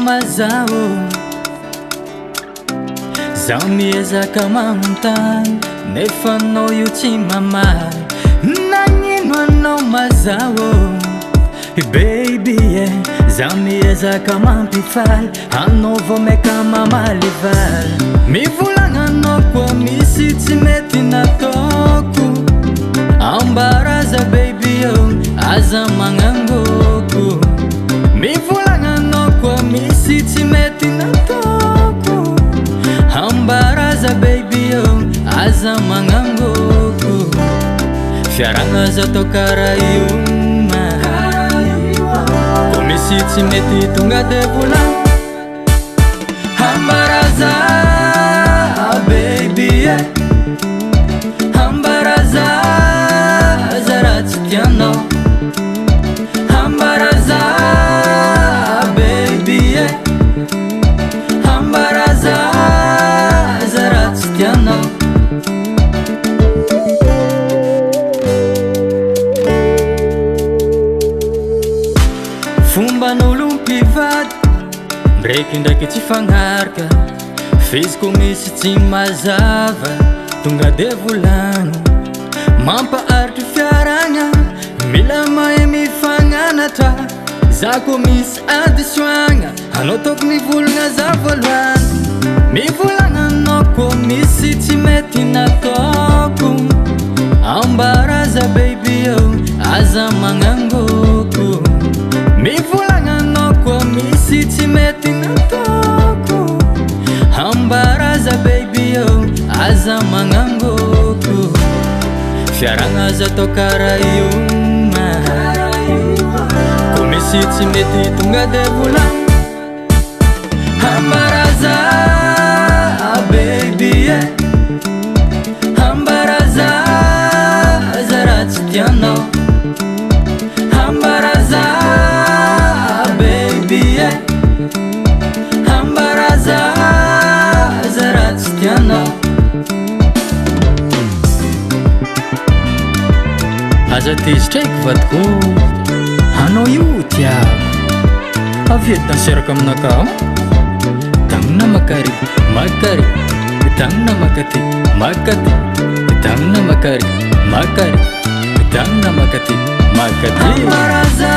mazao zaho miezaka manontany nefa anao io tsy mamaly. Nagnino anao mazao baby zaho miezaka mampifaly anao vao maika mamaly valy. Mivolagna anao koa misy tsy mety nataoko ambaraza baby aza magnangoko. Mivolagna anao koa misy tsy mety nataoko ambaraza baby aza magnangoko. Fiaragna aza atao karaha io koa misy tsy mety tonga de volagna ambaraza baby ambaraza aza raha tsy tianao. Ambaraza baby ambaraza aza raha tsy tianao. Fomban'olo mpivady ndraikindraiky tsy fagnaraka fiziko misy tsy mazava tonga de volagno mampaharitry fiaragna mila mahay mifagnanatra. Za ko misy addisoagna anao tokony volagna za voalohany. Mivolagna anao ko misy tsy mety nataoko ambaraza baby aza magnangoko. Mivolagna anao ko misy tsy mety nataoko ambaraza baby aza magnangoko. Fiaragna aza atao karaha io koa misy tsy mety tonga de volagna ambaraza baby ambaraza aza raha tsy tianao. Ambaraza baby ambaraza aza raha tsy tianao. Aza tezitraiky vadiko anao io tiako avy danseraka aminakao. Tagnina makary makary tagnina makaty makaty tagnina makary makary tagnina makaty makaty. Ambaraza